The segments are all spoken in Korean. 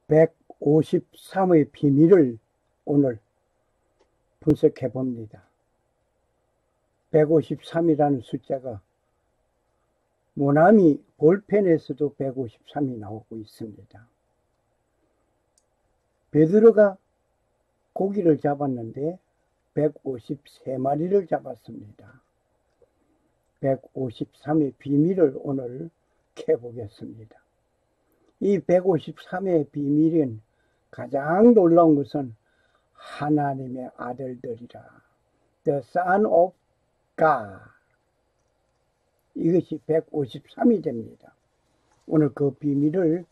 153의 비밀을 오늘 분석해 봅니다. 153이라는 숫자가 모나미 볼펜에서도 153이 나오고 있습니다. 베드로가 고기를 잡았는데 153마리를 잡았습니다. 153의 비밀을 오늘 캐보겠습니다. 이 153의 비밀은 가장 놀라운 것은 하나님의 아들들이라. The Son of God. 이것이 153이 됩니다. 오늘 그 비밀을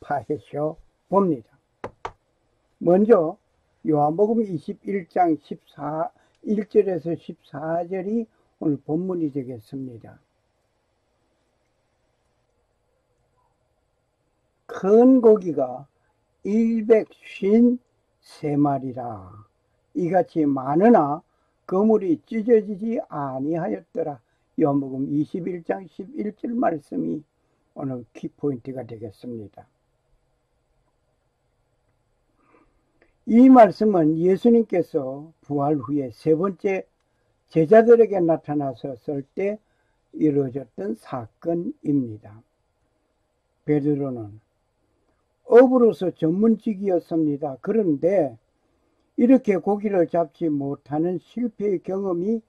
파헤쳐 봅니다. 먼저 요한복음 21장 1절에서 14절이 오늘 본문이 되겠습니다. 큰 고기가 153마리라. 이같이 많으나 그물이 찢어지지 아니하였더라. 요한복음 21장 11절 말씀이 오늘 키포인트가 되겠습니다. 이 말씀은 예수님께서 부활 후에 세 번째 제자들에게 나타나셨을 때 이루어졌던 사건입니다. 베드로는 어부로서 전문직이었습니다. 그런데 이렇게 고기를 잡지 못하는 실패의 경험이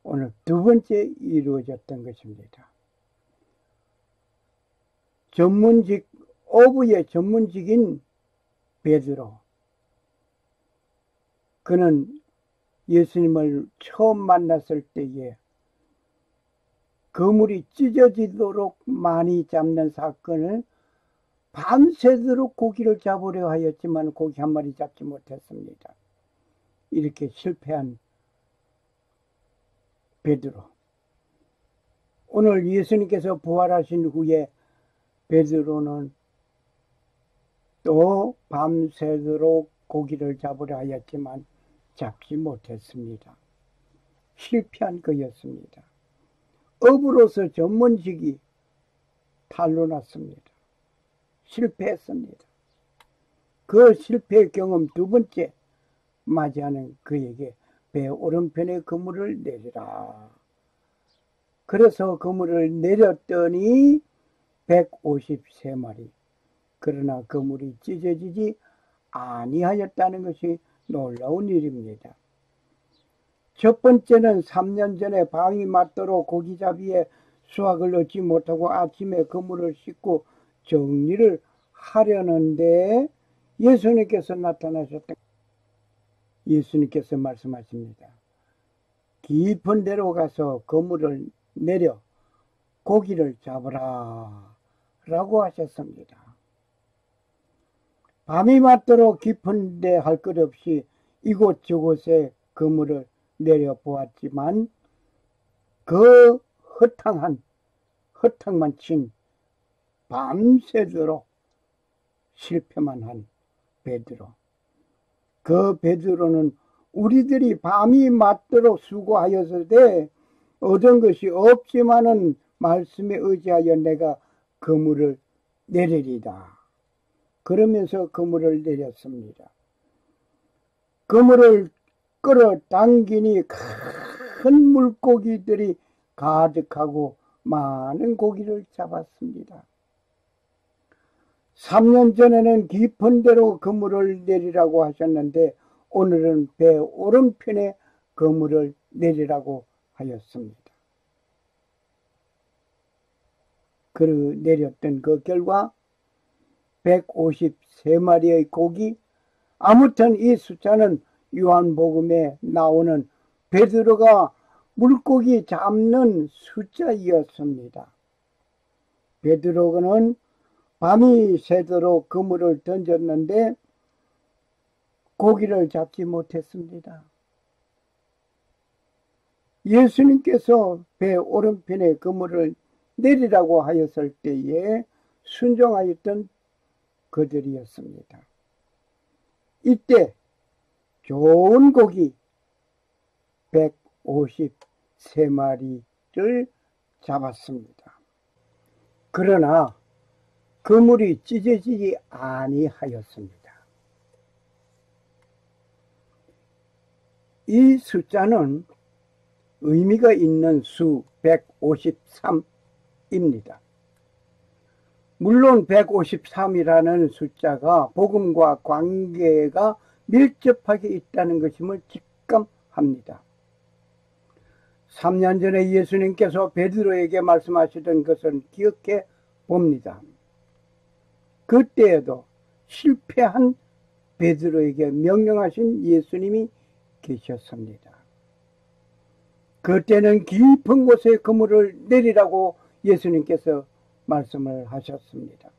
오늘 두 번째 이루어졌던 것입니다. 어부의 전문직인 베드로. 그는 예수님을 처음 만났을 때에 그물이 찢어지도록 많이 잡는 사건을 밤새도록 고기를 잡으려 하였지만 고기 한 마리 잡지 못했습니다. 이렇게 실패한 베드로. 오늘 예수님께서 부활하신 후에 베드로는 또 밤새도록 고기를 잡으려 하였지만 잡지 못했습니다. 실패한 거였습니다. 어부로서 전문직이 탈로 났습니다. 실패했습니다. 그 실패의 경험 두 번째 맞이하는 그에게 배 오른편에 그물을 내리라. 그래서 그물을 내렸더니 153마리. 그러나 그물이 찢어지지 아니하였다는 것이 놀라운 일입니다. 첫 번째는 3년 전에 밤이 맞도록 고기잡이에 수확을 얻지 못하고 아침에 그물을 씻고 정리를 하려는데 예수님께서 나타나셨다. 예수님께서 말씀하십니다. 깊은 데로 가서 그물을 내려 고기를 잡으라 라고 하셨습니다. 밤이 맞도록 깊은 데 할 것 없이 이곳저곳에 그물을 내려 보았지만 그 허탕만 친 밤새도록 실패만 한 베드로. 그 베드로는 우리들이 밤이 맞도록 수고하였을 얻은 것이 없지만은 말씀에 의지하여 내가 그물을 내리리다. 그러면서 그물을 내렸습니다. 그물을 끌어당기니 큰 물고기들이 가득하고 많은 고기를 잡았습니다. 3년 전에는 깊은 데로 그물을 내리라고 하셨는데 오늘은 배 오른편에 그물을 내리라고 하였습니다. 내렸던 그 결과 153마리의 고기. 아무튼 이 숫자는 요한복음에 나오는 베드로가 물고기 잡는 숫자이었습니다. 베드로는 밤이 새도록 그물을 던졌는데 고기를 잡지 못했습니다. 예수님께서 배 오른편에 그물을 내리라고 하였을 때에 순종하였던 그들이었습니다. 이때 좋은 고기 153마리를 잡았습니다. 그러나 그물이 찢어지지 아니하였습니다. 이 숫자는 의미가 있는 수 153입니다. 물론 153이라는 숫자가 복음과 관계가 밀접하게 있다는 것임을 직감합니다. 3년 전에 예수님께서 베드로에게 말씀하시던 것은 기억해 봅니다. 그때에도 실패한 베드로에게 명령하신 예수님이 계셨습니다. 그때는 깊은 곳에 그물을 내리라고 예수님께서 말씀을 하셨습니다.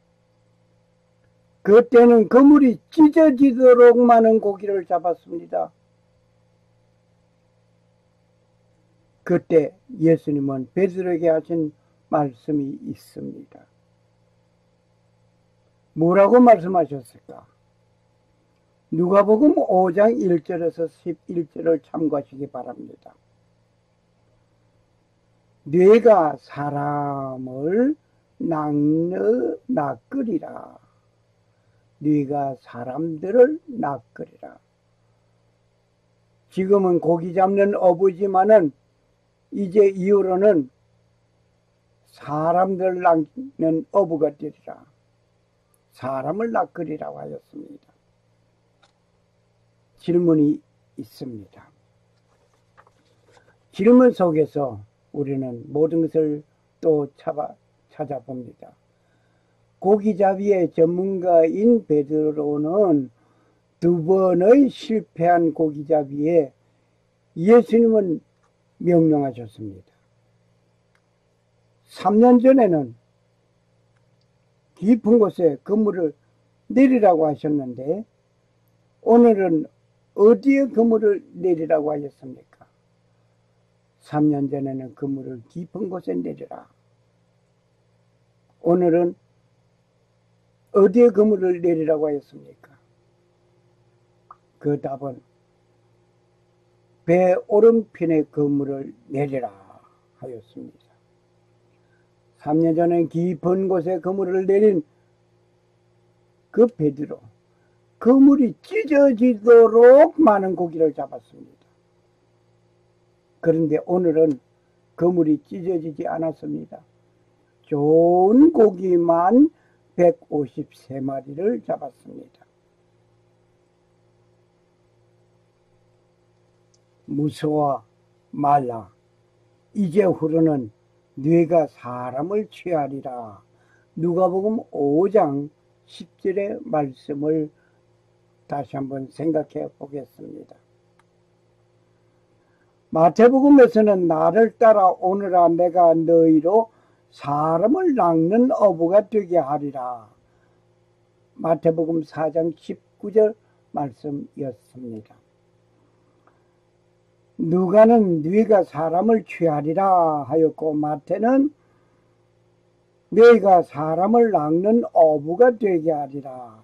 그때는 그물이 찢어지도록 많은 고기를 잡았습니다. 그때 예수님은 베드로에게 하신 말씀이 있습니다. 뭐라고 말씀하셨을까? 누가복음 5장 1절에서 11절을 참고하시기 바랍니다. 뇌가 사람을 낚으리라. 뇌가 사람들을 낚으리라. 지금은 고기 잡는 어부지만은 이제 이후로는 사람들 낚는 어부가 되리라. 사람을 낚으리라고 하였습니다. 질문이 있습니다. 질문 속에서 우리는 모든 것을 또 찾아봅니다. 고기잡이의 전문가인 베드로는 두 번의 실패한 고기잡이에 예수님은 명령하셨습니다. 3년 전에는 깊은 곳에 그물을 내리라고 하셨는데 오늘은 어디에 그물을 내리라고 하셨습니까? 3년 전에는 그물을 깊은 곳에 내리라. 오늘은 어디에 그물을 내리라고 하였습니까? 그 답은 배 오른편에 그물을 내리라 하였습니다. 3년 전에 깊은 곳에 그물을 내린 그 베드로, 그물이 찢어지도록 많은 고기를 잡았습니다. 그런데 오늘은 그물이 찢어지지 않았습니다. 좋은 고기만 153마리를 잡았습니다. 무서워 말라. 이제후로는 뇌가 사람을 취하리라. 누가복음 5장 10절의 말씀을 다시 한번 생각해 보겠습니다. 마태복음에서는 나를 따라오너라 내가 너희로 사람을 낚는 어부가 되게 하리라. 마태복음 4장 19절 말씀이었습니다. 누가는 뇌가 사람을 취하리라 하였고 마태는 너희가 사람을 낚는 어부가 되게 하리라.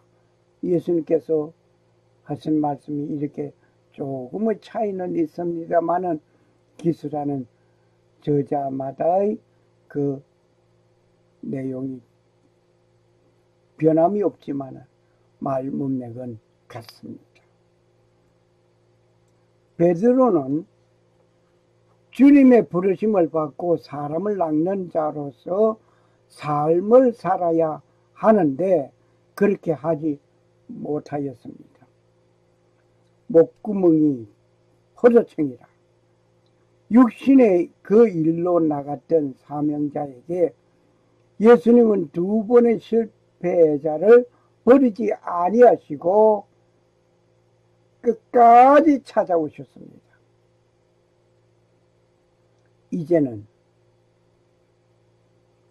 예수님께서 하신 말씀이 이렇게 조금의 차이는 있습니다만은 기술하는 저자마다의 그 내용이 변함이 없지만 말 문맥은 같습니다. 베드로는 주님의 부르심을 받고 사람을 낚는 자로서 삶을 살아야 하는데 그렇게 하지 못하였습니다. 목구멍이 허저청이라. 육신의 그 일로 나갔던 사명자에게 예수님은 두 번의 실패자를 버리지 아니하시고 끝까지 찾아오셨습니다. 이제는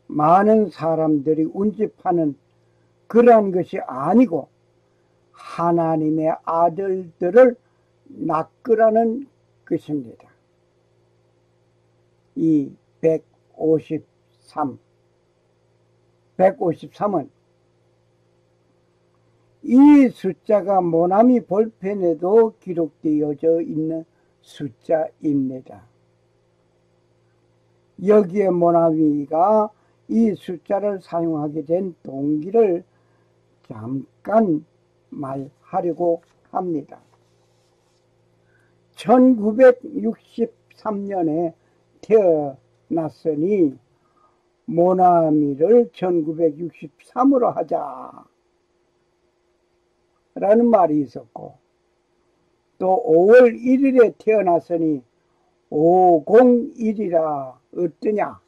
많은 사람들이 운집하는 그러한 것이 아니고 하나님의 아들들을 낚으라는 것입니다. 이 153은 이 숫자가 모나미 볼펜에도 기록되어져 있는 숫자입니다. 여기에 모나미가 이 숫자를 사용하게 된 동기를 잠깐 말하려고 합니다. 1963년에 태어났으니 모나미를 1963으로 하자 라는 말이 있었고, 또 5월 1일에 태어났으니 501이라 어떠냐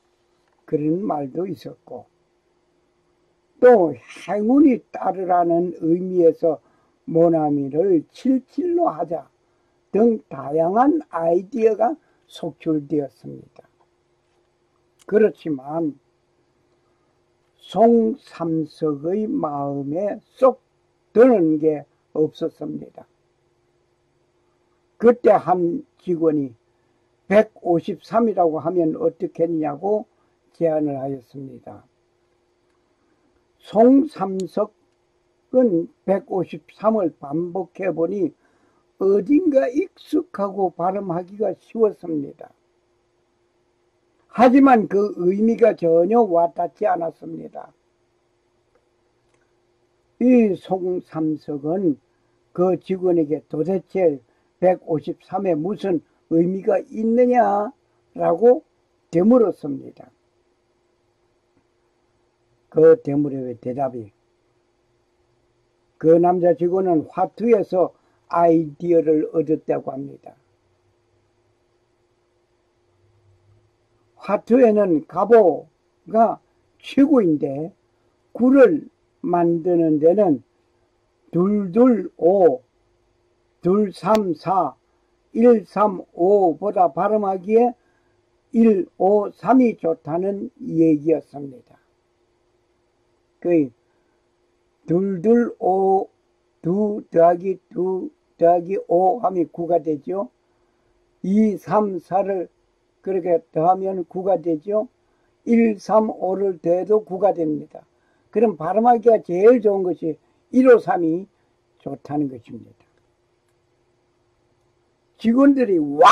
그런 말도 있었고, 또 행운이 따르라는 의미에서 모나미를 77로 하자 등 다양한 아이디어가 속출되었습니다. 그렇지만 송삼석의 마음에 쏙 드는 게 없었습니다. 그때 한 직원이 153이라고 하면 어떻겠냐고 제안을 하였습니다. 송삼석은 153을 반복해 보니 어딘가 익숙하고 발음하기가 쉬웠습니다. 하지만 그 의미가 전혀 와닿지 않았습니다. 이 송삼석은 그 직원에게 도대체 153에 무슨 의미가 있느냐라고 되물었습니다. 그 되물의 대답이, 그 남자 직원은 화투에서 아이디어를 얻었다고 합니다. 화투에는 가보가 최고인데 구를 만드는 데는 225, 234, 135보다 발음하기에 153이 좋다는 얘기였습니다. 그 225, 2 더하기 2 더하기 5 하면 9가 되죠. 2, 3, 4를 그렇게 더하면 9가 되죠. 1, 3, 5를 더해도 9가 됩니다. 그럼 발음하기가 제일 좋은 것이 153이 좋다는 것입니다. 직원들이 와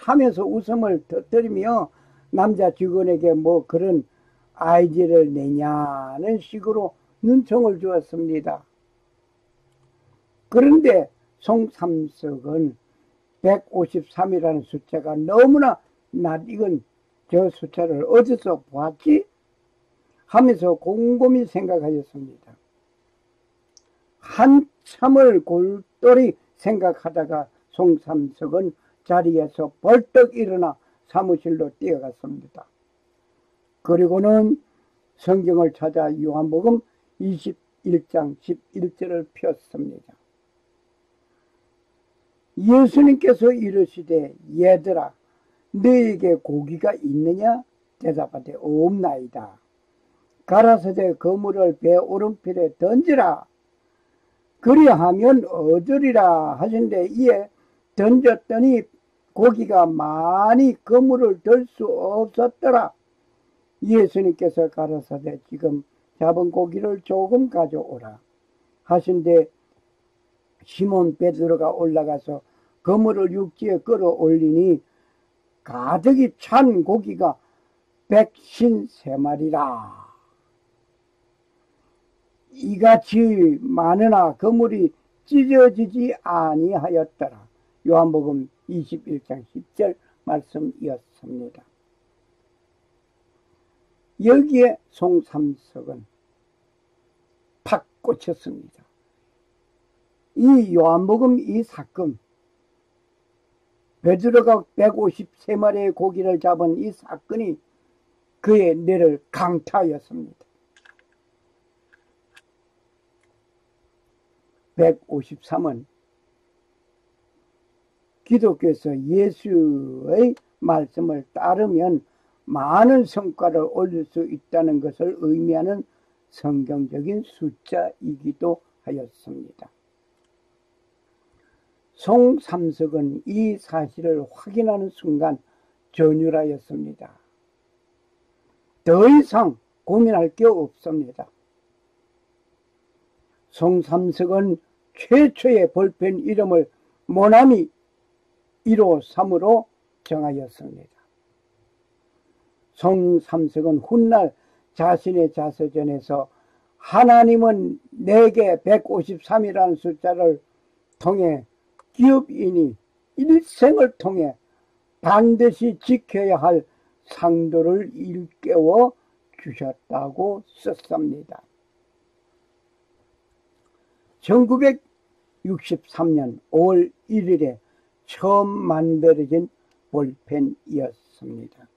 하면서 웃음을 터뜨리며 남자 직원에게 뭐 그런 아이디어를 내냐는 식으로 눈총을 주었습니다. 그런데 송삼석은 153이라는 숫자가 너무나 낯익은 저 숫자를 어디서 보았지? 하면서 곰곰이 생각하였습니다. 한참을 골똘히 생각하다가 송삼석은 자리에서 벌떡 일어나 사무실로 뛰어갔습니다. 그리고는 성경을 찾아 요한복음 21장 11절을 폈습니다. 예수님께서 이르시되 얘들아 너에게 고기가 있느냐? 대답하되 없나이다. 가라사대 그물을 배 오른편에 던지라. 그리하면 얻으리라 하신데 이에 던졌더니 고기가 많이 그물을 들 수 없었더라. 예수님께서 가라사대 지금 잡은 고기를 조금 가져오라 하신데 시몬 베드로가 올라가서 그물을 육지에 끌어올리니 가득이 찬 고기가 153마리라. 이같이 많으나 그물이 찢어지지 아니하였더라. 요한복음 21장 10절 말씀이었습니다. 여기에 송삼석은 팍 꽂혔습니다. 이 요한복음 이 사건, 베드로가 153마리의 고기를 잡은 이 사건이 그의 뇌를 강타하였습니다. 153은 기독교에서 예수의 말씀을 따르면 많은 성과를 올릴 수 있다는 것을 의미하는 성경적인 숫자이기도 하였습니다. 송삼석은 이 사실을 확인하는 순간 전율하였습니다. 더 이상 고민할 게 없습니다. 송삼석은 최초의 볼펜 이름을 모나미 153으로 정하였습니다. 송삼석은 훗날 자신의 자서전에서 하나님은 내게 153이라는 숫자를 통해 기업인이 일생을 통해 반드시 지켜야 할 상도를 일깨워 주셨다고 썼습니다. 1963년 5월 1일에 처음 만들어진 볼펜이었습니다.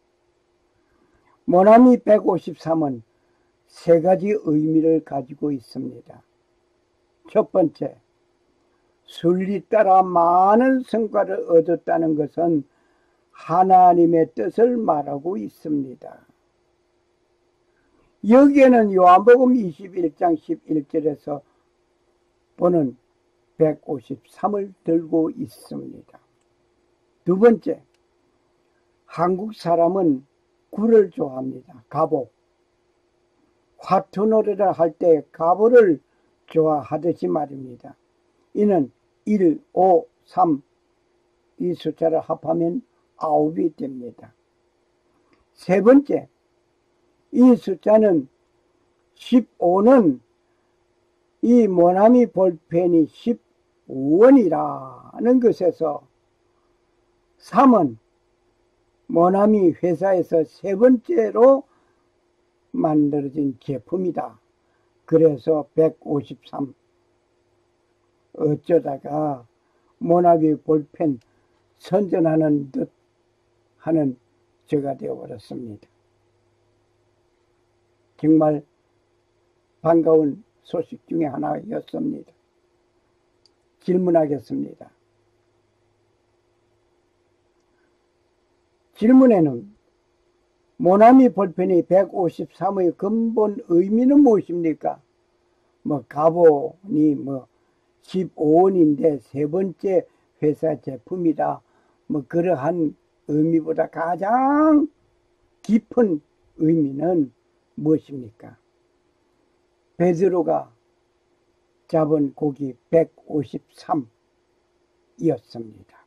모나미 153은 세 가지 의미를 가지고 있습니다. 첫 번째, 순리 따라 많은 성과를 얻었다는 것은 하나님의 뜻을 말하고 있습니다. 여기에는 요한복음 21장 11절에서 보는 153을 들고 있습니다. 두 번째, 한국 사람은 굴을 좋아합니다. 갑오. 화투 노래를 할 때 갑오를 좋아하듯이 말입니다. 이는 1, 5, 3 이 숫자를 합하면 9이 됩니다. 세 번째, 이 숫자는 15는 이 모나미 볼펜이 15원이라는 것에서 3은 모나미 회사에서 세 번째로 만들어진 제품이다. 그래서 153. 어쩌다가 모나미 볼펜 선전하는 듯 하는 저가 되어버렸습니다. 정말 반가운 소식 중에 하나였습니다. 질문하겠습니다. 질문에는 모나미 볼펜이 153의 근본 의미는 무엇입니까? 가보니 15원인데 세 번째 회사 제품이다. 그러한 의미보다 가장 깊은 의미는 무엇입니까? 베드로가 잡은 고기 153이었습니다.